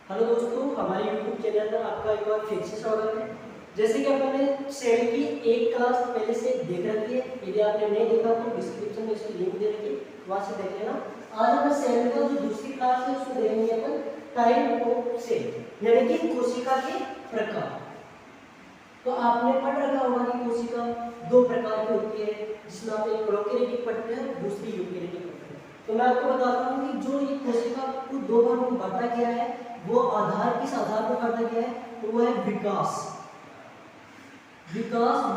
Hello दोस्तों, हमारे YouTube channel पर आपका एक बार फिर से स्वागत है। जैसे कि अपन ने सेल की एक क्लास पहले से देख रखी है। यदि आपने नहीं देखा तो डिस्क्रिप्शन में इसकी लिंक दे रखी है, वहां से देख लेना। आज अपन सेल का जो दूसरी क्लास है उसमें देखेंगे अपन टाइप ऑफ सेल, यानी कि कोशिका के प्रकार। तो आपने पढ़ रखा होगा कि कोशिका दो प्रकार की होती है, जिसमें आप एक प्रोकैरियोटिक पढ़ते हैं, दूसरी यूकैरियोटिक पढ़ते हैं। तो मैं आपको बताता हूँ कि जो ये कोशिका को दो भागों में बांटा गया है, वो आधार किस आधार पर बांटा गया है, तो वो है विकास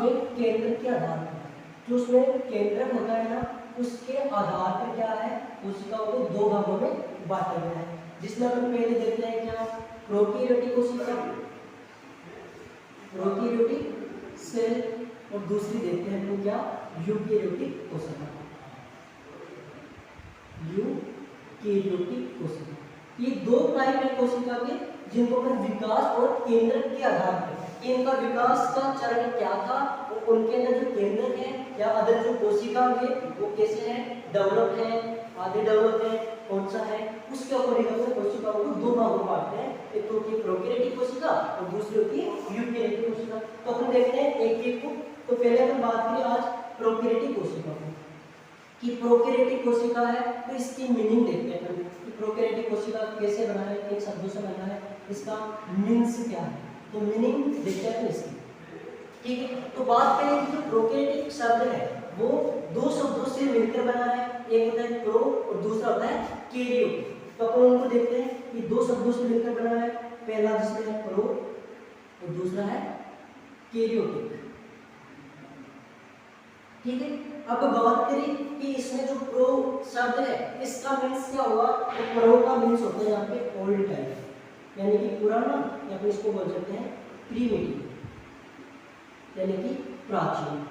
में केंद्र के आधार पर। जो उसमें केंद्रक होता है ना, उसके आधार पर क्या है, कोशिकाओं को दो भागों में बांटा गया है। जिसमें अपन पहले देखते हैं क्या, प्रोकैरियोटिक कोशिका, प्रोकैरियोटिक सेल, और दूसरी देखते हैं तो क्या, यूकैरियोटिक कोशिका। यूकैरियोटिक कोशिका, ये दो टाइप है कोशिका के, जिनको अपन विकास और केंद्रक के आधार पर, इनका विकास का चरण क्या था और उनके अंदर जो केंद्रक है या अदर जो कोशिका है वो कैसे है, डेवलप है, आधे डेवलप है, कौन सा है, उसके अकॉर्डिंग अपन कोशिकाओं को दो भागों में बांटते हैं। एक तो होती है प्रोकैरियोटिक कोशिका और दूसरी होती है यूकैरियोटिक कोशिका। तो अपन देखते हैं एक एक को। तो पहले अपन बात करें आज प्रोकैरियोटिक कोशिका की, कि प्रोकैरियोटिक कोशिका है तो इसकी मीनिंग देखते हैं अपन कि प्रोकैरियोटिक कोशिका कैसे बना है, किन शब्दों से बना है, इसका मीन्स क्या है। तो मीनिंग देखते हैं इसकी, ठीक है। तो बात करें कि जो प्रोकैरियोटिक शब्द है वो दो शब्दों से मिलकर बना है, एक होता है प्रो और दूसरा होता है कैरियो। तो अपन उनको देखते हैं कि दो शब्दों से मिलकर बना है, पहला जिसमें है प्रो और दूसरा है कैरियोटिक, ठीक है। अब बात करें कि इसमें जो प्रो शब्द है इसका मीन्स क्या हुआ, तो प्रो का मीन्स होता है यहाँ पे ओल्ड टाइप, यानी कि पुराना, या फिर इसको बोल सकते हैं प्रीमिटिव, यानी कि प्राचीन।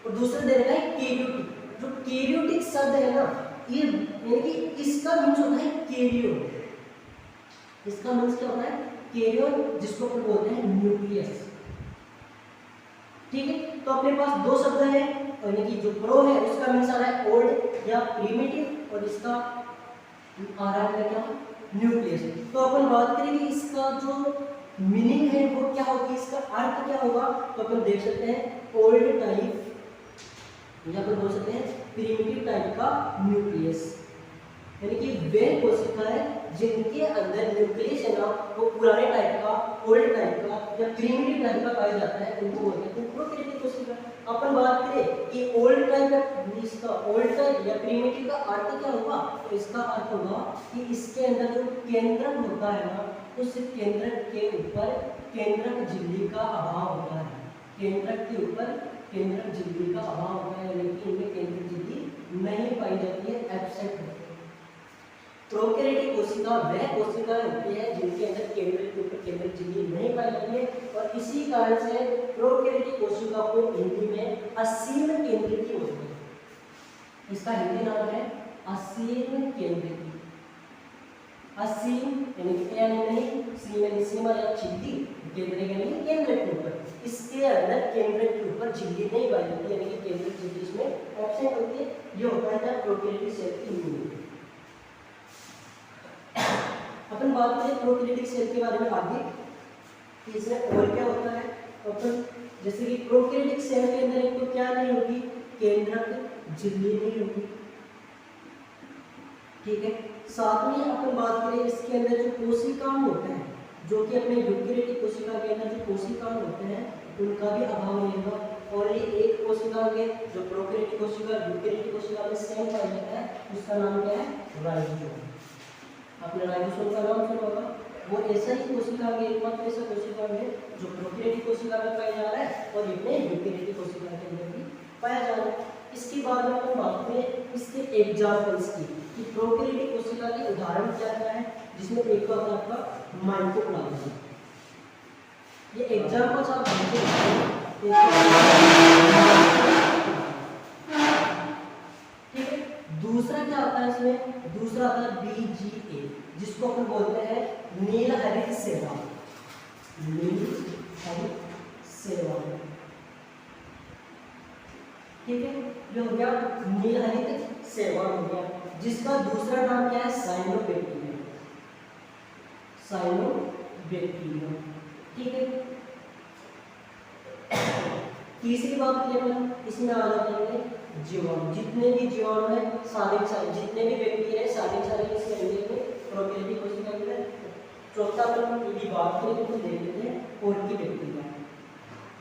और दूसरा दे रखा है कैरियोटिक। जो कैरियोटिक शब्द है ना, ये यानी कि इसका मीन्स होता है कैरियो, इसका मीन्स क्या होता है, कैरियो, जिसको अपन बोलते हैं न्यूक्लियस, ठीक है। तो अपने पास दो शब्द है, यानी कि जो प्रो है उसका मीन्स आ रहा है ओल्ड या प्रीमिटिव, और इसका आ रहा है क्या, न्यूक्लियस। तो अपन बात करेंगे इसका जो मीनिंग है वो क्या होगी, इसका अर्थ क्या होगा। तो अपन देख सकते हैं ओल्ड टाइप, या अपन बोल सकते हैं प्रीमिटिव टाइप का न्यूक्लियस, यानी कि वे कोशिका है जिनके अंदर न्यूक्लियस है ना वो पुराने टाइप का, ओल्ड टाइप का या प्रीमिटिव टाइप का पाया जाता है, उनको बोलते हैं प्रोकैरियोटिक कोशिका। अपन बात करें कि ओल्ड टाइप, इसका ओल्ड टाइप या प्रीमिटिव का अर्थ क्या होगा, तो इसका अर्थ होगा कि इसके अंदर जो केंद्रक होता है ना, उस केंद्रक के ऊपर केंद्रक झिल्ली का अभाव होता है, केंद्रक के ऊपर केंद्रक झिल्ली का अभाव होता है, यानी कि इनमें केंद्रक झिल्ली नहीं पाई जाती है, एब्सेंट होती है। प्रोकैरियोटिक कोशिका वह कोशिका होती है जिनके अंदर केंद्रक के ऊपर केंद्रक झिल्ली नहीं पाई जाती है, और इसी कारण से प्रोकैरियोटिक कोशिका को हिंदी में असीम केंद्रिकी बोलते हैं। इसका हिंदी नाम है असीम केंद्रिकी। असीम यानी कि एन नहीं, सी यानी सीमा या झिल्ली, केंद्रिक यानी केंद्रक के ऊपर, इसके अंदर केंद्रक के ऊपर झिल्ली नहीं पाई जाती, यानी कि केंद्रक झिल्ली इसमें एब्सेंट होती है। ये होता है प्रोकैरियोटिक सेल की यूनिट। अपन बात करें प्रोकैरियोटिक सेल के बारे में आगे कि इसमें और क्या होता है। अपन जैसे कि प्रोकैरियोटिक सेल के अंदर एक तो क्या नहीं होगी, केंद्रक झिल्ली नहीं होगी, ठीक है। साथ में अपन बात करें इसके अंदर जो कोशिकाएं होते हैं, जो कि अपने यूकैरियोटिक कोशिका के अंदर जो कोशिकाएं होते हैं उनका भी अभाव नहीं होगा, और ये एक कोशिका के जो प्रोकैरियोटिक कोशिका यूकैरियोटिक कोशिका में सेम पाया जाता है, उसका नाम क्या है, राइबोसोम। आपने राइबोसोम का नाम सुना होगा। वो ऐसा ही कोशिका है, एकमात्र ऐसा कोशिका है जो प्रोकैरियोटिक कोशिका में पाया जा रहा है और इसमें यूकैरियोटिक कोशिका के अंदर भी पाया जा रहा है। इसके बाद में हम बात करें इसके एग्जाम्पल्स की, कि प्रोकैरियोटिक कोशिका के उदाहरण क्या क्या है, जिसमें एक तो आता है आपका माइटोप्लाज्म। ये एग्जाम्पल्स आप दूसरा क्या आता है इसमें, दूसरा आता है BGA, जिसको अपन बोलते हैं नील हरित सेवा, नील हरित सेवा, ठीक है। जो हो गया नील हरित सेवा हो गया, जिसका दूसरा नाम क्या है, साइनोबैक्टीरिया, साइनोबैक्टीरिया। ठीक है, तीसरी बात क्लियर, इसमें आ जाते हैं जीवाणु, जितने भी जीवाणु है सारे जितने भी बैक्टीरिया है सारे इस एरिया में प्रोकैरियोटिक कोशिका के अंदर। चौथा अपन यदि बात करें तो देख लेते हैं आर्की बैक्टीरिया,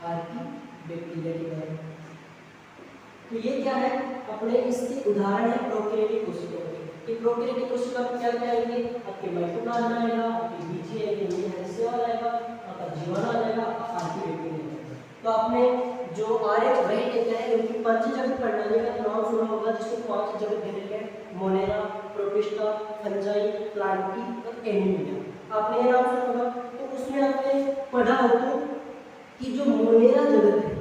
आर्की बैक्टीरिया के बारे में। तो ये क्या है, अपने इसके उदाहरण है प्रोकैरियोटिक कोशिका के। प्रोकैरियोटिक कोशिका में क्या क्या आएंगे, आपके माइटोप्लाज्म आएगा, आपके बीजे आएंगे, हेलिसेल आएगा, आपका जीवाणु आएगा, आर्की बैक्टीरिया। तो आपने जो आर्य वही लेते हैं, उनकी पंचजगत प्रणाली का नाम सुना होगा, जिसको 5 जगत दे रखे हैं, मोनेरा, प्रोटिस्टा, फंजाई, प्लांटी और एनीमिया। आपने ये नाम सुना होगा। तो उसमें आपने पढ़ा होगा कि जो मोनेरा जगत है,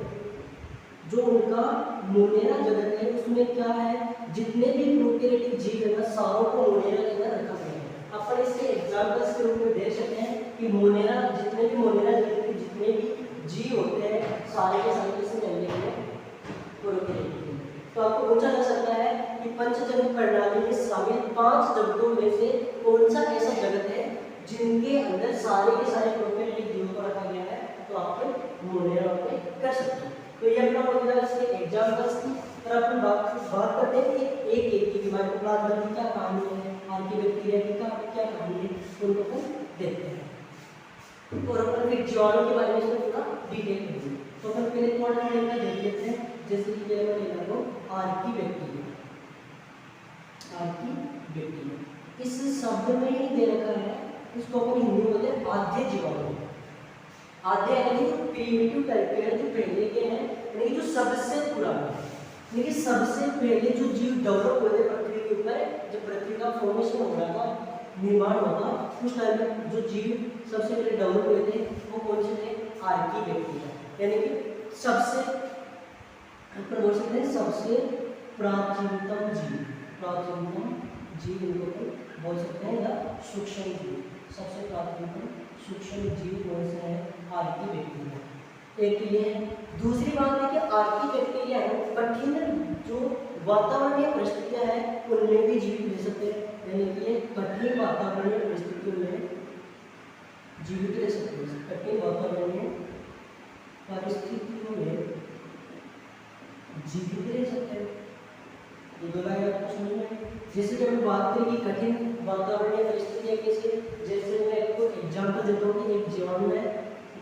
जो उनका मोनेरा जगत है, उसमें क्या है, जितने भी प्रोकैरियोटिक जीव है ना, सारों को मोनेरा के अंदर रखा गया है। अपन इसके एग्जांपल्स के रूप में देख सकते हैं कि मोनेरा, जितने भी मोनेरा जगत के जितने भी जीव होते हैं सारे के सारे किसमें रहेंगे, प्रोकैरियोटिक। तो आपको पूछा जा सकता है कि पंचजगत प्रणाली में शामिल 5 जगतों में से कौन सा ऐसा जगत है जिनके अंदर सारे के सारे प्रोकैरियोटिक जीवों को रखा गया है, तो आप मोनेरा में कर सकते हैं। तो ये अपना हो गया इसके एग्जांपल्स की। और अपन बात करते हैं कि एक की माइटोप्लाज्म की क्या कहानी है, आर्की बैक्टीरिया की क्या कहानी है, उनको अपन देखते हैं। और अपन फिर जीवाणु के बारे में इसमें थोड़ा डिटेल करेंगे। तो अपन पहले थोड़ा सा देख लेते हैं, जैसे कि पहले मैं ले रहा हूँ आर्की बैक्टीरिया, आर्की बैक्टीरिया इस शब्द में ही दे रखा है, इसको अपन हिंदी में बोलते हैं आद्य जीवाणु। आद्य यानी प्रिमिटिव टाइप के हैं, जो पहले के हैं, यानी जो सबसे पुराने, यानी सबसे पहले जो जीव डेवलप हुए थे पृथ्वी के ऊपर, जब पृथ्वी का फॉर्मेशन हो रहा था, निर्माण हुआ था, उस टाइम में जो जीव सबसे पहले डेवलप हुए थे वो कौन से थे, आर्की बैक्टीरिया। यानी कि सबसे अपन बोल सकते हैं सबसे प्राचीनतम जीव, प्राचीनतम जीव इनको बोल सकते हैं, या सूक्ष्म जीव। सबसे प्राचीनतम सूक्ष्म जीव कौन सा है, आर्की बैक्टीरिया। एक ये है। दूसरी बात है कि आर्की बैक्टीरिया कठिन जो वातावरणीय परिस्थितियां है उनमें भी जीवित रह सकते हैं, यानी कि ये कठिन वातावरणीय परिस्थितियों में जीवित रह सकते हैं। कठिन वातावरणीय परिस्थितियों में जीवित रह सकते हैं। ये दो लाइन आपको समझ में। जैसे कि हम बात करें कि कठिन वातावरणीय परिस्थितियां कैसे, जैसे मैं आपको एग्जांपल देता हूँ कि एक जीवाणु है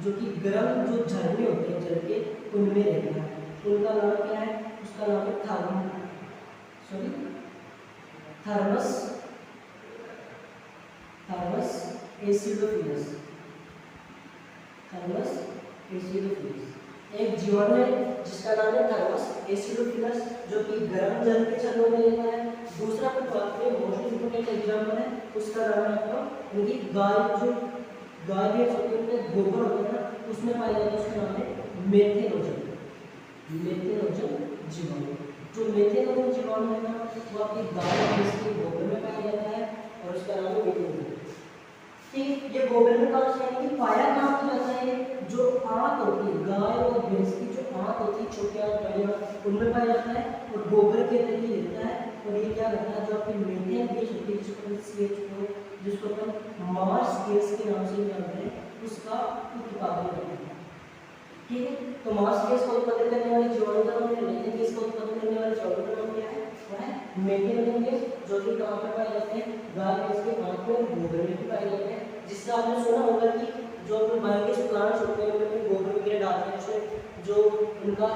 जो कि गर्म जो झरने होते हैं जल के, उनमें रहता है। उनका नाम क्या है, उसका नाम है थर्मस एसिडोफिलस। थर्मस एसिडोफिलस एक जीवाणु है जिसका नाम है थर्मस एसिडोफिलस, जो कि गर्म जल के झरनों में रहता है। दूसरा पर बात करें मोस्ट इंपोर्टेंट एग्जांपल है, उसका नाम है आपका, उनकी गाय भैंस होती है, उनके गोबर होता है ना, उसमें पाया जाता है, उसका नाम है मेथेनोजन। मेथेनोजन जीवाणु। जो मेथेनोजन जीवाणु है ना, वो आपकी गाय भैंस के गोबर में पाया जाता है और उसका नाम है मेथेनोजन। ठीक, ये गोबर में कहाँ से यानी कि पाया कहाँ पे जाता है, जो आंत होती है गाय और भैंस की, जो आंत होती है छोटी आंत बड़ी आंत, उनमें पाया जाता है और गोबर के अंदर ही रहता है। और ये क्या करता है, जो आपकी मीथेन गैस होती है जिसको अपन मार्स गैस के नाम से जानते हैं, उसका उत्पादन करता है। ठीक है, तो मार्स गैस का उत्पादन करने वाले जीवाणु का नाम है, मीथेन गैस का उत्पादन करने वाले जीवाणु का नाम क्या है, वह है मीथेन गैस, जो कि कहाँ पर पाए जाते हैं, गाय भैंस के आंत में और गोबर में भी पाए जाते हैं। जिससे आपने सुना होगा कि जो अपने बायोगैस प्लांट्स होते हैं उनमें गोबर वगैरह डालते हैं, उसमें जो उनका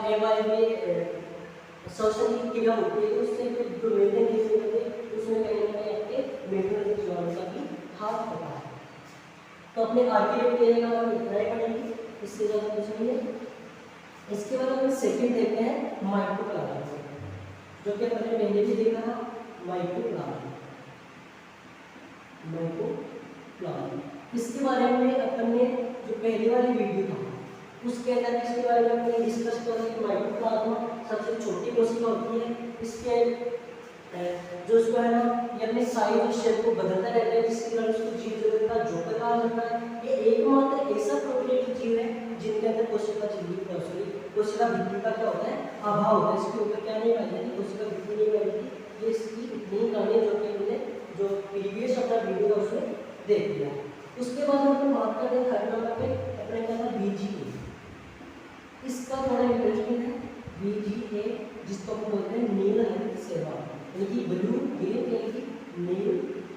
श्वसन की क्रिया होती है, उससे जो मीथेन गैस निकलती है उसमें कहीं ना कहीं आपके मीथेन जीवाणु का भी हाथ होता है। तो अपने आर्की बैक्टीरिया का नाम इतना ही पढ़ेंगे, इससे ज़्यादा कुछ नहीं है। इसके बाद हम सेकंड देखते हैं माइटोप्लाज्म, जो कि अपने पहले भी देखा था, माइटोप्लाज्म। इसके बारे में अपन ने जो पहले वाली वीडियो था उसके अंदर इसके बारे में हमने डिस्कस किया कि माइटोप्लाज्म सबसे छोटी कोशिका होती है। इसके जो इसको है ना, ये अपने साइज और शेप को बदलता रहता है, जिसके कारण उसको जीव जगत का जोकर कहा जाता है। ये एकमात्र ऐसा प्रोकैरियोटिक जीव है जिनके अंदर कोशिका भित्ति का क्या होता है, अभाव होता है। इसके ऊपर क्या नहीं पाई जाती, कोशिका भित्ति नहीं पाई जाती, ये इसकी इतनी कहानी जो कि हमने जो प्रीवियस अपना वीडियो था उसमें देख लिया। उसके बाद हम बात कर रहे हैं थर्ड नंबर पे अपने क्या था बीजीए। इसका थोड़ा इंटरेस्टिंग है बीजीए, जिसको हम बोलते हैं नील हरित सेवा, यानी कि ब्लू ग्रीन यानी कि नील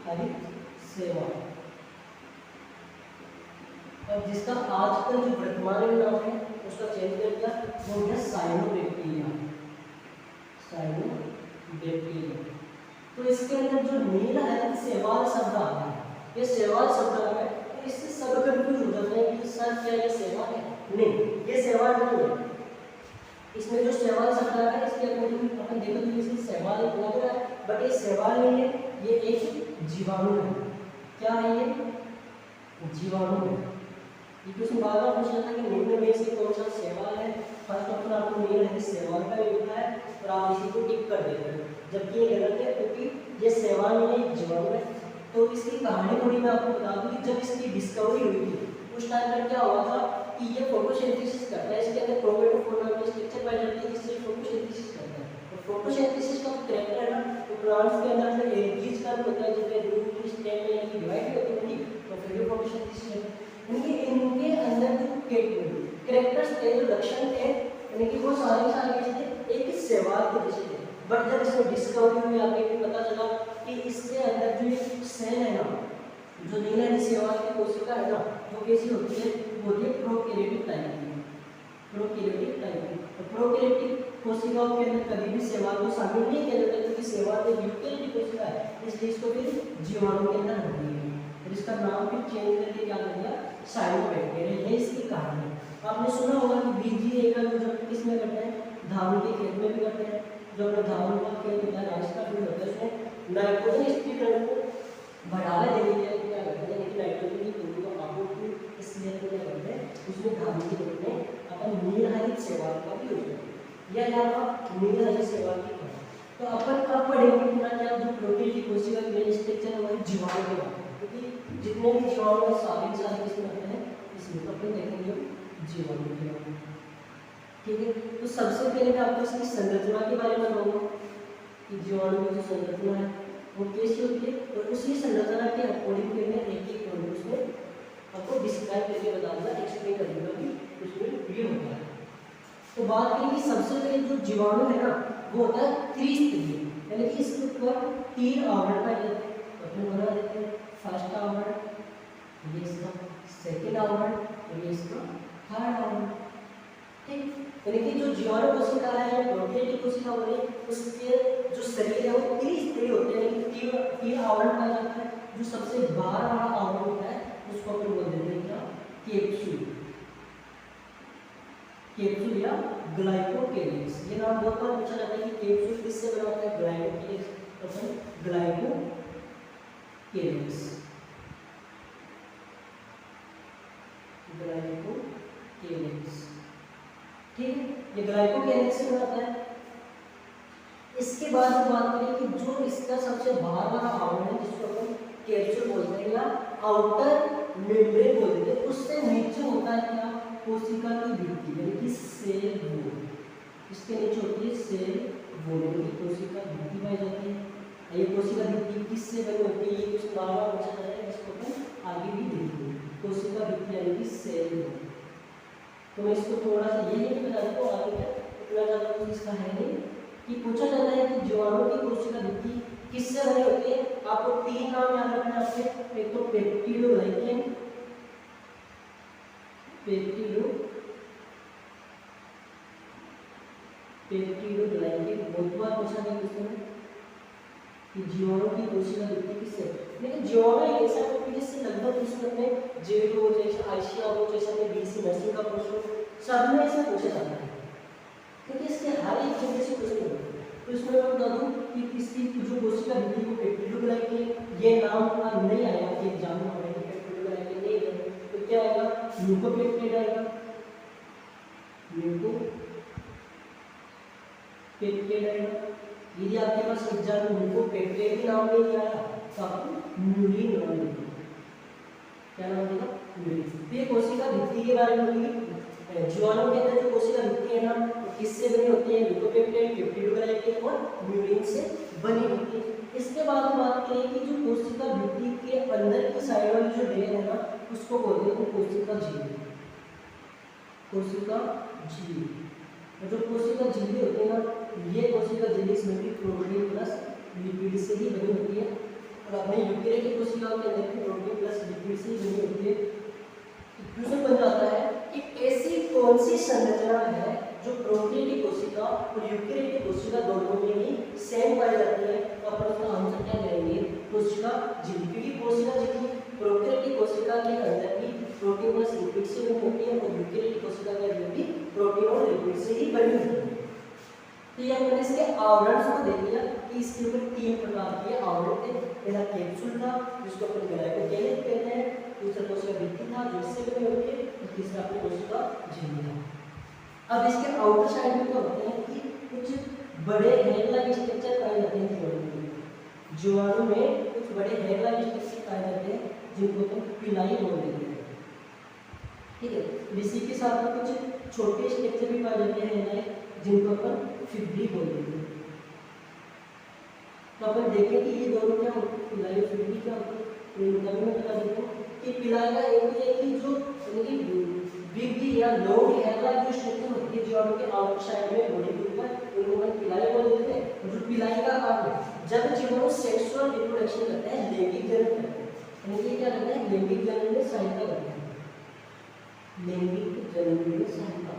हरित सेवा। और जिसका आजकल जो वर्तमान में नाम है उसका चेंज कर दिया, वो है साइनोबैक्टीरिया। साइनोबैक्टीरिया। तो इसके अंदर जो नील हरित सेवाल शब्द आता है, ये सेवाल शब्द आता है, तो इससे सब कंफ्यूज हो जाते हैं कि सर क्या ये सेवा है? नहीं, ये सेवा नहीं है। इसमें जो सेवाल शब्द आ रहा है इसके अकॉर्डिंग अपन देखो तो इसमें सेवाल एक लग रहा है, बट ये सेवाल नहीं है, ये एक जीवाणु है। क्या है ये? जीवाणु है। ये क्वेश्चन बार बार पूछा था कि निम्न में से कौन सा सेवाल है? फर्स्ट ऑप्शन आपको नील हरित सेवाल का मिलता है और आप इसी को टिक कर देते हैं, जबकि ये गलत है क्योंकि ये सेवाल नहीं है, जीवाणु है। तो इसकी कहानी थोड़ी मैं आपको बता दूं कि जब इसकी डिस्कवरी हुई थी उस टाइम पर क्या हुआ था कि ये फोटोसिंथेसिस करता है, इसके अंदर क्रोमेटोफोर नाम की स्ट्रक्चर पाई जाती है जिससे फोटोसिंथेसिस करता है। तो फोटोसिंथेसिस का कैरेक्टर है ना, तो प्लांट्स के अंदर से एनर्जीज का होता है, जैसे रूट स्टेम में यानी डिवाइड होती है, तो फिर ये फोटोसिंथेसिस है। यानी इनके अंदर जो कैरेक्टर्स थे, जो लक्षण थे, यानी कि वो सारे एक सेवाल के जैसे थे। बट जब इसमें डिस्कवरी हुई आपको पता चला कि इसके अंदर जो एक सेल है ना, जो नील हरित सेवाल की कोशिका है ना, वो कैसी होती है? वो होती है प्रोकैरियोटिक टाइप की। प्रोकैरियोटिक टाइप की। तो प्रोकैरियोटिक कोशिकाओं के अंदर कभी भी सेवाल को शामिल नहीं किया जाता क्योंकि सेवाल एक यूकेरियोटिक कोशिका है, इसलिए इसको फिर जीवाणु के अंदर रख दिया और इसका नाम फिर चेंज करके क्या कर दिया? साइनोबैक्टीरिया। ये इसकी कहानी है। आपने सुना होगा कि बीजीए का यूज किसमें करते हैं? धान के खेत में भी करते हैं। जो अपना धान का खेत होता है, राइस का फील्ड होता है, उसमें नाइट्रोजन स्थिरीकरण को बढ़ावा देने के लिए क्या करते हैं कि नाइट्रोजन की पूर्ति को आपूर्ति इसलिए क्या करते हैं उसमें धान के खेत में अपन नील हरित सेवाल का भी यूज करते हैं। यह यहाँ नील हरित सेवाल की है। तो अपन कब पढ़ेंगे पूरा क्या जो प्रोटीन की कोशिका का मेन स्ट्रक्चर है वही जीवाणु के बारे में, क्योंकि जितने भी जीवाणु हैं सारे किसमें होते हैं? इसमें। तो अपन देखेंगे जीवाणु के बारे में, ठीक है। तो सबसे पहले मैं आपको इसकी संरचना के बारे में बताऊंगा कि जीवाणु की जो संरचना है वो कैसी होती है, और उसी संरचना के अकॉर्डिंग फिर मैं एक एक पॉइंट उसमें आपको डिस्क्राइब करके बता दूंगा, एक्सप्लेन कर दूंगा कि उसमें ये होता है। तो बात करें कि सबसे पहले जो जीवाणु है ना वो होता है त्रिस्तरीय, यानी कि इसके ऊपर 3 आवरण पाए जाते हैं। तो अपने बना देते हैं फर्स्ट आवरण, ये इसका सेकंड आवरण और ये इसका थर्ड आवरण, ठीक। यानी कि जो जीवाणु कोशिका है प्रोकैरियोटिक कोशिका वाली, उसके जो शरीर है वो त्रिस्तरीय होते हैं, यानी कि 3 आवरण पाया जाता है। जो सबसे बाहर वाला आवरण होता है उसको अपन बोल देते हैं क्या? कैप्सूल। कैप्सूल या ग्लाइकोकेलिक्स। ये नाम बहुत बार पूछा जाता है कि कैप्सूल किससे बना होता है? ग्लाइकोकेलिक्स। तो अपन ग्लाइकोकेलिक्स, ग्लाइकोकेलिक्स, ठीक है। ये ग्लाइकोकेलिक्स से बनाता है। इसके बाद हम बात करें कि जो इसका सबसे बाहर वाला आवरण है जिसको अपन कैप्सूल बोलते हैं या आउटर मेम्ब्रेन बोलते हैं, उससे नीचे होता है क्या? कोशिका की भित्ति, यानी कि सेल वॉल। इसके नीचे होती है सेल वॉल, यानी कि कोशिका भित्ति पाई जाती है। ये कोशिका भित्ति किससे बनी होती है? ये कुछ बार बार पूछा जाता है, इसको अपन आगे भी देखेंगे। कोशिका भित्ति यानी कि सेल वॉल। तो मैं इसको थोड़ा सा ये नहीं बता दूँ आगे क्या इतना ज़्यादा कुछ इसका है नहीं कि पूछा जाता है कि जीवाणु की कोशिका भित्ति किससे बनी होती है? आपको 3 नाम याद रखना है। एक तो पेप्टिडोग्लाइकेन, पेप्टिडोग्लाइकेन बहुत बार पूछा गया क्वेश्चन कि जीवाणु की कोशिका भित्ति किससे? लेकिन जीवाणु एक ऐसा है जिससे लगभग इसमें अपने जेड हो जैसे आईसीआर हो जैसे अपने बीसी नर्सिंग का प्रश्न सब में ऐसा पूछा जाता है, क्योंकि इसके हर एक जगह से क्वेश्चन होते हैं। तो इसमें मैं बता दूं कि इसकी जो कोशिका भित्ति को पेप्टिडोग्लाइकेन ये नाम का नहीं आया कि एग्जाम में हमें पेप्टिडोग्लाइकेन नहीं है, तो क्या आएगा? ल्यूकोपेप्टाइड आएगा। ल्यूकोपेप्टाइड आएगा। यदि आपके पास एग्जाम में ल्यूकोपेप्टाइड भी नाम नहीं आया तो आपको म्यूलिन नाम देगा। क्या नाम देगा? म्यूलिन। तो ये कोशिका भित्ति के बारे में होगी। जीवाणु के अंदर जो कोशिका भित्ति है ना किससे बनी होती है? ल्यूकोपेप्टाइड, पेप्टिडोग्लाइकेन और म्यूरिन से बनी होती है। इसके बाद बात करें कि जो कोशिका भित्ति के अंदर की साइड वाली जो लेयर है ना, उसको बोलते हैं कोशिका झिल्ली। कोशिका झिल्ली, जो कोशिका झिल्ली होती है ना, ये कोशिका झिल्ली इसमें भी प्रोटीन प्लस लिपिड से ही बनी होती है। और अपने यूकेरियोटिक कोशिकाओं के अंदर भी प्रोटीन प्लस लिपिड से ही बनी होती है। क्वेश्चन बन जाता है कि ऐसी कौन सी संरचना है जो प्रोकैरियोटिक कोशिका और यूकेरियोटिक कोशिका दोनों में ही सेम पाई जाती है? तो अपन उसका आंसर क्या करेंगे? कोशिका झिल्ली, क्योंकि कोशिका झिल्ली प्रोकैरियोटिक कोशिका के अंदर भी प्रोटीन प्लस लिपिड से बनी होती है और यूकेरियोटिक कोशिका के अंदर भी प्रोटीन और लिपिड से ही बनी होती है। तो ये हमने इसके आवरण को देख लिया कि इसके ऊपर 3 प्रकार के आवरण थे। पहला कैप्सूल था जिसको अपन ग्लाइकोकेलेट कहते हैं, दूसरा कोशिका भित्ति था जो इससे बनी होती है, और तीसरा अपनी कोशिका झिल्ली था। अब इसके आउटर साइड में क्या होते हैं कि कुछ बड़े हेयर लाइक स्ट्रक्चर पाए जाते हैं जीवाणु में। जीवाणु में कुछ बड़े हेयर लाइक स्ट्रक्चर पाए जाते हैं जिनको अपन पिलाई बोल देते हैं, ठीक है। इसी के साथ में कुछ छोटे स्ट्रक्चर भी पाए जाते हैं जिनको अपन फिब्री बोल देते हैं। तो अपन देखें कि ये दोनों क्या होते हैं, पिलाई और फिब्री क्या होते हैं। तो इनका भी मैं बता देता हूँ कि पिलाई का एक है कि जो बिग या लॉन्ग हेयर लाइक जो स्ट्रक्चर होती है जीवाणु के आउटर साइड में बॉडी के ऊपर, उनको अपन पिलाई बोल देते हैं। और जो पिलाई का काम है, जब जीवाणु सेक्सुअल रिप्रोडक्शन करते हैं, लैंगिक जनन करते हैं, यानी ये क्या करते हैं? लैंगिक जनन में सहायता करते हैं। लैंगिक जनन में सहायता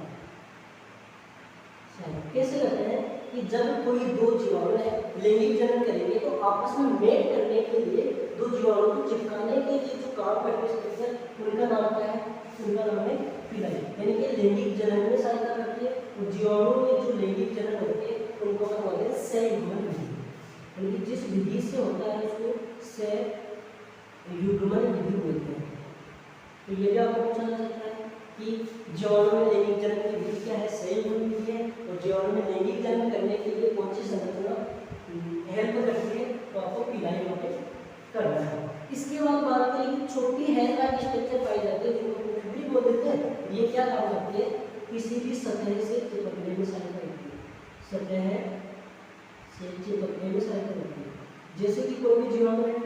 कैसे करते हैं कि जब कोई दो जीवाणु है लैंगिक जनन करेंगे तो आपस में मेट करने के लिए, दो जीवाणु को चिपकाने के लिए जो काम करते हैं, उनका नाम क्या है? उनका नाम है पिलाई, यानी कि लैंगिक जनन में सहायता करती है। और जीवाणु में जो लैंगिक जनन होती है उनको क्या बोलते हैं? सहयुग्मन विधि, यानी कि जिस विधि से होता है उसको सहयुग्मन विधि बोलते हैं। तो ये भी आपको पूछा जा सकता है कि जीवाणु में लैंगिक जनन की विधि क्या है? सहयुग्मन विधि है। और जीवाणु में लैंगिक जनन करने के लिए कौन सी संरचना हेल्प करती है? तो आपको पिलाई नोट करना है। इसके बाद बात करें कि छोटी हेयर लाइक स्ट्रक्चर पाई जाती है जिनको फिब्री बोल देते हैं। ये क्या काम करती है? किसी भी सतह से चिपकने में सहायता करती है, सतह से चिपकने में सहायता करती है। जैसे कि कोई भी जीवाणु है,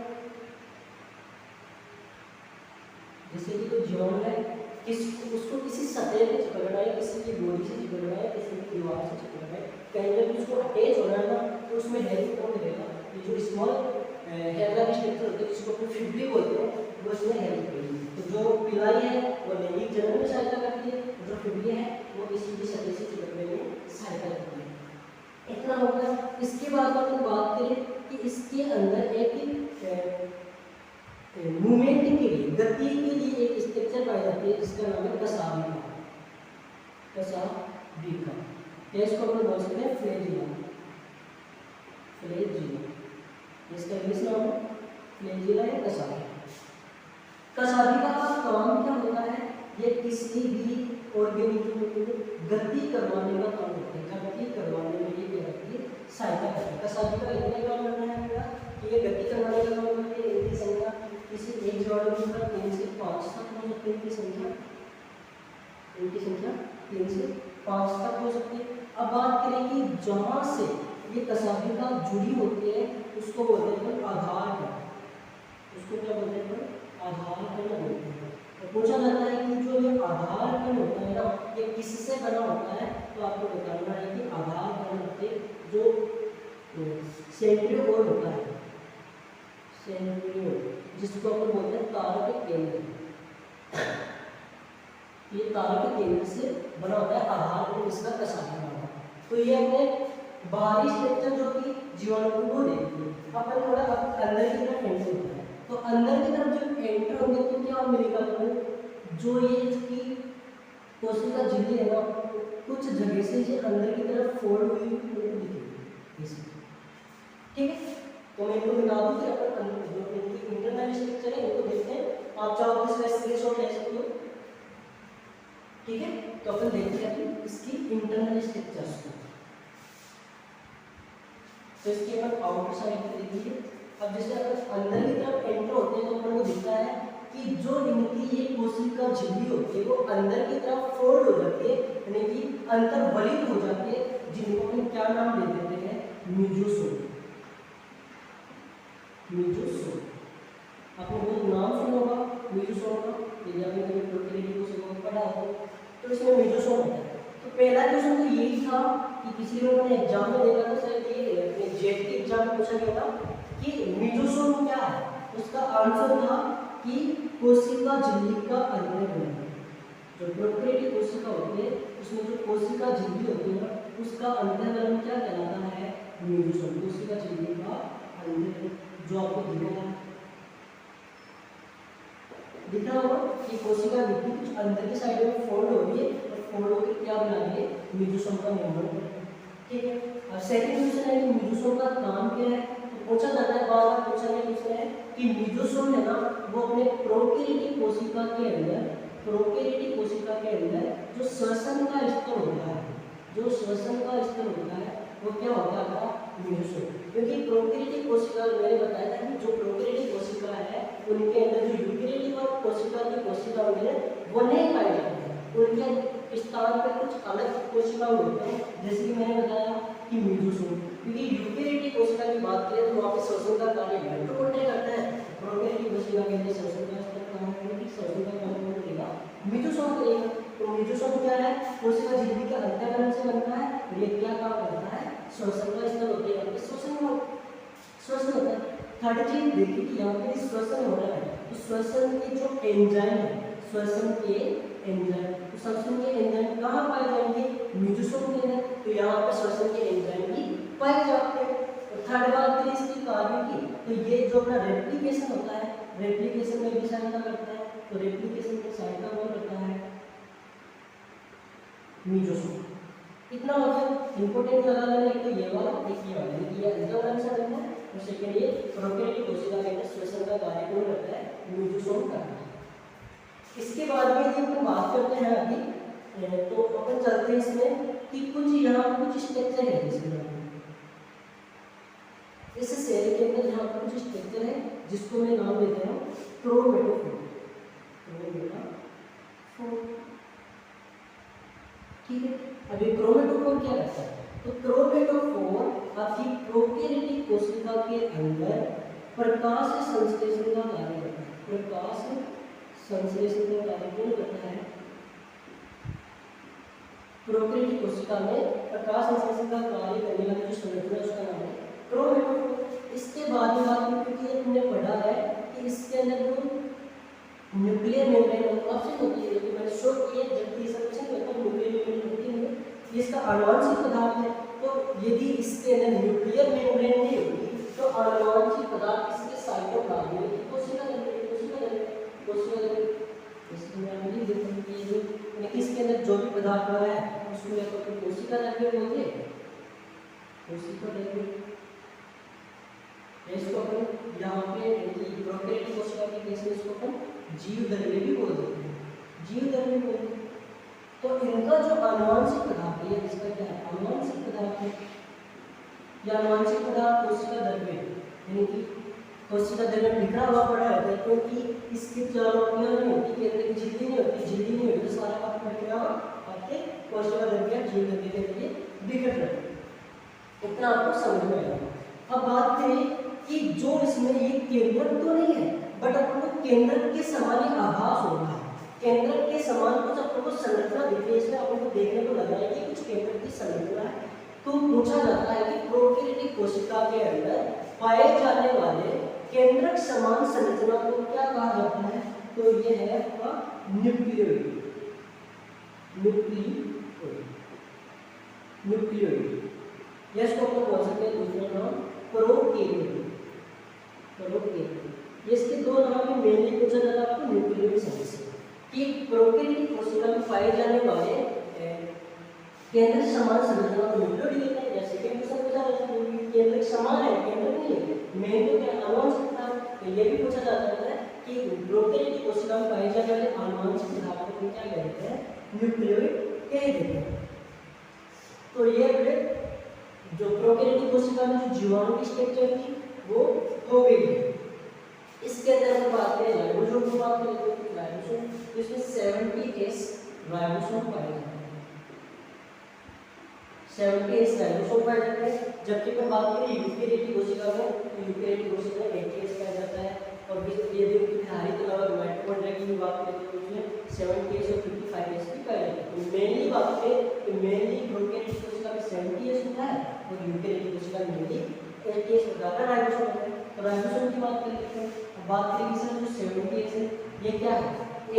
जैसे कि कोई जीवाणु है, उसको किसी सतह पे चिपकना है, किसी की बॉडी से चिपकना है, किसी की दीवार से चिपकना है, कहीं पर भी उसको अटैच होना है ना, तो उसमें हेल्प कौन करेगा? ये जो स्मॉल हेयर लाइक स्ट्रक्चर होते हैं जिसको अपन फिब्री बोलते हैं, वो इसमें हेल्प करेगी। तो जो पिलाई है वो लैंगिक जनन में सहायता करती है, जो फिब्री है वो किसी भी सतह से चिपकने में सहायता करती है। इतना होगा। इसके बाद अपन बात करें कि इसके अंदर एक मूवमेंट के लिए, गति के लिए एक स्ट्रक्चर पाई जाती है जिसका नाम है कसाभिका। कसाभिका, इसको अपन बोल सकते हैं फ्लैजिला। फ्लैजिला, इसका इंग्लिश नाम है फ्लैजिला या कसाभिका। कसाभिका का काम क्या होता है? ये किसी भी ऑर्गेनिज्म को गति करवाने का काम करता है, गति करवाने में ये क्या करती है? सहायता करती है। कसाभिका इतना काम करना है आपका कि ये गति करवाने का काम करती है। इनकी संख्या किसी एक जीवाणु के अंदर 3 से 5 तक हो सकती है। इनकी संख्या 3 से 5 तक हो सकती है। अब बात करें कि जहाँ से ये कसाभिका जुड़ी होती है उसको बोलते हैं आधार कण। उसको क्या बोलते हैं? आधार कण बोलते हैं। तो पूछा जाता है कि जो ये आधार कण होता है ना, ये किससे बना होता है? तो आपको बताना है कि आधार कण होते जो सेंट्रियोल होता है, सेंट्रियोल, जिसको अपन बोलते हैं तारक केंद्र। ये तारक केंद्र से बना होता है आधार कण, इसका कसाभिका। तो ये अपने बाहरी स्ट्रक्चर जो कि जीवाणु को वो देती है। अपन थोड़ा अंदर की तरफ एंटर होता है, तो अंदर की तरफ जब एंटर होंगे तो क्या मिलेगा आपको? जो ये इसकी कोशिका झिल्ली है ना, कुछ जगह से ये अंदर की तरफ फोल्ड हुई दिखेगी, ठीक है। तो मैं इनको बता दूं कि अपन जो इनकी इंटरनल स्ट्रक्चर है इनको देखते हैं। आप चाहो तो इसका स्क्रीनशॉट ले सकते हो, ठीक है। तो अपन देखते हैं इसकी इंटरनल स्ट्रक्चर्स को। तो इसकी अपन आउटर साइड पे देखिए। अब जैसे अपन अंदर की तरफ एंटर होते हैं तो अपन को दिखता है कि जो इनकी ये कोशिका झिल्ली होती है वो अंदर की तरफ फोल्ड हो जाती है, यानी कि अंतर्वलित हो जाती है, जिनको हम क्या नाम दे देते हैं, म्यूजोसोम। म्यूजोसोम आपने बहुत नाम सुना होगा म्यूजोसोम का, यदि आपने कभी प्रोकैरियोटिक कोशिका पढ़ा हो तो इसमें म्यूजोसोम होता है। तो पहला क्वेश्चन तो यही था कि किसी लोगों ने एग्जाम में देखा था, शायद ये अपने जेट के एग्जाम में पूछा गया था कि म्यूजोसोम क्या है। उसका आंसर था कि कोशिका झिल्ली का अंतर्वलन। जो प्रोकैरियोटिक कोशिका होती है उसमें जो कोशिका झिल्ली होती है उसका अंतर्वलन क्या कहलाता है, म्यूजोसोम। कोशिका झिल्ली का अंतर्वलन जो आपको दिखा होगा कि कोशिका झिल्ली कुछ अंदर की साइड में फोल्ड हो रही है और फोल्ड होकर क्या बना रही है, म्यूजोसोम का निर्माण कर रही है। ठीक है, और सेकंड क्वेश्चन है कि म्यूजोसोम का काम क्या है। तो पूछा जाता है, बार बार पूछा गया क्वेश्चन है कि म्यूजोसोम है ना वो अपने प्रोकैरियोटिक कोशिका के अंदर, प्रोकैरियोटिक कोशिका के अंदर जो श्वसन का स्तर होता है, जो श्वसन का स्तर होता है वो क्या होता है, म्यूजोसोम। क्योंकि प्रोकैरियोटिक कोशिका मैंने बताया था कि जो प्रोकैरियोटिक कोशिका है उनके अंदर जो यूकैरियोटिक और कोशिका की कोशिका होती है वो नहीं पाई जाती है, उनके स्थान पर कुछ अलग कोशिका होते हैं, जैसे कि मैंने बताया कि म्यूजोसोम। क्योंकि यूकैरियोटिक कोशिका की बात करें तो वहाँ पे श्वसन का कार्य माइटोकॉन्ड्रिया करता है, प्रोकैरियोटिक कोशिका के अंदर श्वसन का स्तर कम है, श्वसन का काम कौन करेगा, म्यूजोसोम करेगा। तो म्यूजोसोम क्या है, कोशिका झिल्ली के अंतःकरण से बनता है और ये क्या काम करता है, श्वसन का स्तर होता है, श्वसन होता है। थर्ड चीज देखिए कि यहाँ पे श्वसन हो रहा है तो श्वसन के जो एंजाइम है, श्वसन के एंजाइम, तो श्वसन के एंजाइम कहाँ पाए जाएंगे, म्यूजोसोम के अंदर। तो यहाँ पे श्वसन के एंजाइम भी पाए जाते हैं। तो थर्ड बात करें इसकी कार्यों की, तो ये जो अपना रेप्लिकेशन होता है, रेप्लिकेशन में भी सहायता करता है। तो रेप्लिकेशन में सहायता कौन करता है, म्यूजोसोम। इतना हो गया, इंपॉर्टेंट लगा लेना, एक तो ये वाला, एक ये वाला, ये अंतःकरण से बनता है और सेकंड ये प्रोकैरियोटिक कोशिका के अंदर श्वसन का कार्य कौन करता है, म्यूजोसोम करता है। इसके बाद में यदि अपन बात करते हैं अभी तो अपन चलते हैं इसमें कि कुछ यहाँ कुछ स्ट्रक्चर है इसमें, इस सेल के अंदर यहाँ पर कुछ स्ट्रक्चर है जिसको मैं नाम देता हूँ क्रोमेटोफोर। ठीक है, अभी क्रोमेटोफोर क्या करता है, तो क्रोमेटोफोर आपकी प्रोकैरियोटिक कोशिका के अंदर प्रकाश संश्लेषण का कार्य करता है। प्रकाश संश्लेषण का कार्य कौन करता है, प्रोकैरियोटिक कोशिका में प्रकाश संश्लेषण का कार्य करने वाली जो संरचना है उसका नाम है क्रोमेटोफोर। इसके बाद में बात करें, क्योंकि हमने पढ़ा है कि इसके अंदर जो न्यूक्लियर मेम्ब्रेन ऑप्शन होती है, लेकिन मैंने शो किया जब तीसरा क्वेश्चन होता है न्यूक्लियर मेम्ब्रेन होती है, इसका आनुवंशिक पदार्थ है। तो यदि इसके अंदर न्यूक्लियर मेम्ब्रेन नहीं होगी तो आनुवंशिक पदार्थ इसके साइटोप्लाज्म में कोशिका इसके अंदर जो भी पदार्थ हो रहा है उसको या तो कोशिका द्रव्य बोलते हैं, कोशिका द्रव्य। इसको अपन यहाँ पे प्रोकैरियोटिक कोशिका के केस में इसको अपन जीव द्रव्य भी बोल देते हैं, जीव द्रव्य बोलते हैं। तो इनका जो आनुवंशिक पदार्थ है, इसका क्या है, आनुवंशिक पदार्थ है। या आनुवंशिक पदार्थ कोशिका द्रव्य, यानी कि कोशिका द्रव्य बिखरा हुआ पड़ा रहता है, क्योंकि इसके चारों ओर नहीं होती, केंद्र की झिल्ली नहीं होती, झिल्ली नहीं होती तो सारा बात बिखरा हुआ आपके कोशिका द्रव्य जीव द्रव्य के लिए बिखर रहता है। इतना आपको समझ में आएगा। अब बात करें कि जो इसमें ये केंद्रक तो नहीं है, बट अपन को केंद्रक के समान ही आभास हो रहा है। केंद्रक के समान कुछ अपन को संरचना दिख रही है, इसमें अपन को देखने को लग रहा है कि कुछ केंद्रक की संरचना है। तो पूछा जाता है कि प्रोकैरियोटिक कोशिका के अंदर पाए जाने वाले केंद्रक समान संरचना को क्या कहा जाता है, तो ये है आपका न्यूक्लियोइड। न्यूक्लियोइड इसको अपन बोल सकते हैं दूसरा नाम प्रोकैरियोटिक। इसके दो नाम में मेनली पूछा जाता है आपको न्यूक्लियोइड समस्या कि प्रोकैरियोटिक कोशिका में पाए जाने वाले केंद्र समान संरचना को न्यूक्लियोइड कहते हैं। जैसे कि क्वेश्चन पूछा जाता है केंद्र समान है, केंद्र नहीं है, मेन तो क्या आनुवंशिक पदार्थ, तो ये भी पूछा जाता है कि प्रोकैरियोटिक कोशिका में पाए जाने वाले आनुवंशिक पदार्थ को क्या कहते हैं, न्यूक्लियोइड कह देते हैं। तो ये जो प्रोकैरियोटिक कोशिका में जो जीवाणु की स्ट्रक्चर थी वो हो गई है। इस इसके अंदर अगर बात करें राइबोसोम की बात करें तो राइबोसोम, तो इसमें 70S राइबोसोम पाए जाते हैं, 70S राइबोसोम पाए जाते हैं। जबकि अगर बात करें यूकेरियोटिक कोशिका में तो यूकेरियोटिक कोशिका में 80S पाया जाता है। और यदि उनकी धारी के अलावा माइटोकॉन्ड्रिया की भी बात करें तो उसमें 70S और 55S भी पाए जाते हैं। तो मेनली बात करें तो मेनली प्रोकैरियोटिक कोशिका में 70S होता है और यूकेरियोटिक कोशिका में मेनली 80S होता है राइबोसोम होता है। तो राइबोसोम की बात करें, अब बात करेंगे सर जो 70S है ये क्या है,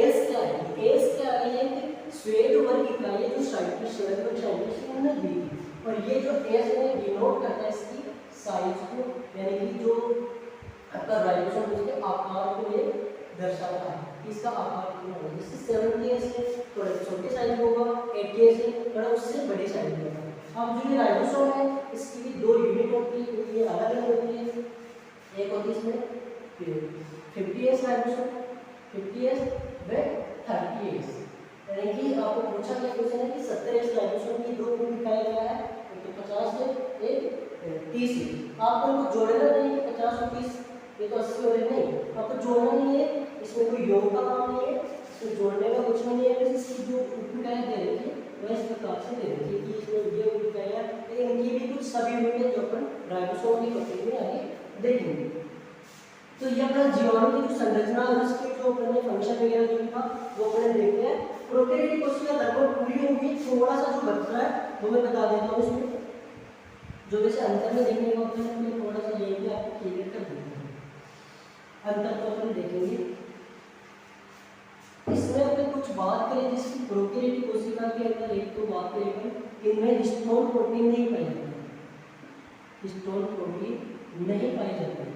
एस क्या है, एस क्या है, ये श्वेत वर्ग इकाई है जो साइंटिस्ट ने दी थी। और ये जो एस है डिनोट करता है इसकी साइज को, यानी कि जो आपका राइबोसोम उसके आकार को ये दर्शाता है, इसका आकार कितना होगा। जैसे 70S है थोड़ा छोटे साइज होगा, 80S है थोड़ा उससे बड़े साइज होगा। अब जो ये राइबोसोम है इसकी भी दो यूनिट होती है, ये अलग अलग होती है। एक होती है इसमें 50S राइबोसोम, 50S व 30S। यानी कि आपको पूछा गया क्वेश्चन है कि 70S राइबोसोम की दो इकाई क्या है, तो 50 से एक 30 है। आपको इनको जोड़ना नहीं है 50 और 30, ये तो 80 हो रहे नहीं, आपको जोड़ना नहीं है, इसमें कोई योग का काम नहीं है, इसमें जोड़ने का कुछ नहीं है। बस इसकी जो इकाई दे रही है वह इस प्रकार से दे रही है कि इसमें ये इकाइयाँ, इनकी भी कुछ सभी यूनिट है जो अपन राइबोसोम की टॉपिक में आगे देखेंगे। तो ये अपना जीवाणु की जो संरचना और उसके जो अपने फंक्शन वगैरह जो था वो अपने देखते हैं। प्रोकैरियोटिक कोशिका लगभग पूरी होगी, थोड़ा सा जो बच रहा है वो मैं बता देता हूँ। इसमें जो वैसे अंतर में देखने का होता है मैं थोड़ा सा ये भी आपको क्लियर कर देता हूँ। अंतर तो अपन देखेंगे इसमें अपने कुछ बात करें जिसकी प्रोकैरियोटिक कोशिका के अंदर एक तो बात करें अपन इनमें हिस्टोन प्रोटीन नहीं पाई जाती, हिस्टोन प्रोटीन नहीं पाई जाती,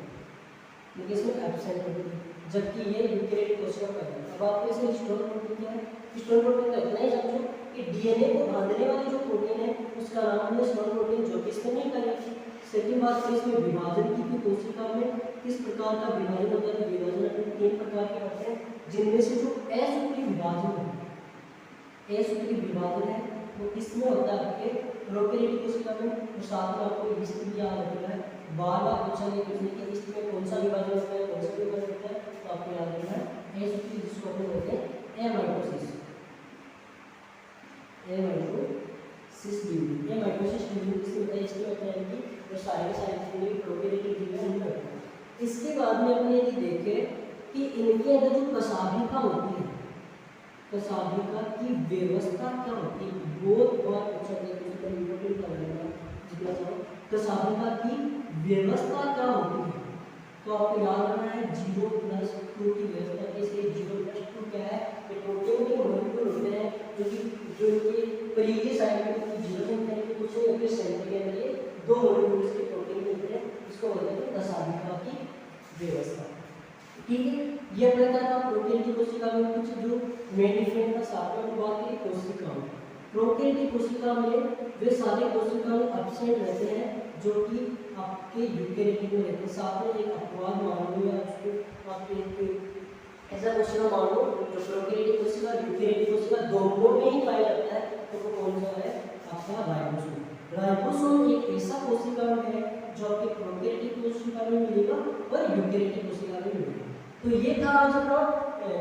लेकिन इसमें एब्सेंट होती है। जबकि ये यूकेरियोटिक कोशिका का है। अब आपको इसमें हिस्टोन प्रोटीन क्या है, हिस्टोन प्रोटीन का इतना ही समझो कि डीएनए को बांधने वाली जो प्रोटीन है उसका नाम है हिस्टोन प्रोटीन, जो कि इसमें नहीं पाई जाती। सेकंड बात करें इसमें विभाजन की कोशिका में किस प्रकार का विभाजन होता है, विभाजन 3 प्रकार के होते हैं, जिनमें से जो असूत्री विभाजन है, असूत्री विभाजन है वो किसमें होता है आपके प्रोकैरियोटिक कोशिका में। तो साथ में आपको हिस्ट्री भी याद रखना है, बार बार पूछा गया क्वेश्चन कि हिस्ट्री में कौन सा विभाजन होता है, कौन सा विभाजन होता है, तो आपको याद रखना है असूत्री, जिसको अपन बोलते हैं एमाइटोसिस, एमाइटोसिस ड्यूटी। ये माइटोसिस ड्यूटी किसमें होता है, इसमें होता है कि जो सारे के सारे जितने भी प्रोकैरियोटिक जीव हैं उनमें होता है। इसके बाद में अपने यदि देखें कि इनके अंदर जो कशाभिका होती है, कशाभिका की व्यवस्था क्या होती है, बहुत बार पूछा गया क्वेश्चन, इंपॉर्टेंट कर लेना जितना चाहो। कशाभिका की व्यवस्था क्या होती है, तो आपको याद रखना है 0+2 की व्यवस्था। कैसे 0+2 क्या है, ये प्रोटीन के मॉलिक्यूल होते हैं जो कि जो इनके परिधीय साइड में 0 संख्या के कुछ या फिर सेंटर के अंदर ये दो मॉलिक्यूल्स के प्रोटीन होते हैं, इसको बोलते हैं कशाभिका की व्यवस्था। ठीक है, ये अपने क्या था प्रोकैरियोटिक कोशिका में कुछ जो मेन डिफरेंस था। साथ में बात की कोशिका में, प्रोकैरियोटिक कोशिका में वे सारे कोशिका में एब्सेंट रहते हैं जो कि आपके यूकेरियोटिक में रहते हैं। साथ में एक अपवाद मान लो या उसको आप एक ऐसा कोशिका मान लो जो प्रोकैरियोटिक कोशिका यूकेरियोटिक कोशिका दोनों में ही पाया जाता है, तो वो कौन सा है आपका राइबोसोम। राइबोसोम एक ऐसा कोशिका है जो आपके प्रोकैरियोटिक कोशिका में मिलेगा और यूकेरियोटिक कोशिका में मिलेगा। तो ये था आज अपना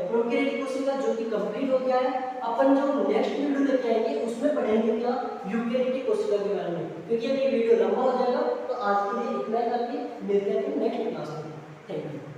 प्रोकैरियोटिक कोशिका जो कि कंप्लीट हो गया है। अपन जो नेक्स्ट वीडियो लेके आएंगे उसमें पढ़ेंगे क्या यूकेरियोटिक कोशिका के बारे में, क्योंकि अब ये वीडियो लंबा हो जाएगा। तो आज के लिए इतना ही, करके मिलते हैं नेक्स्ट क्लास में। Thank you.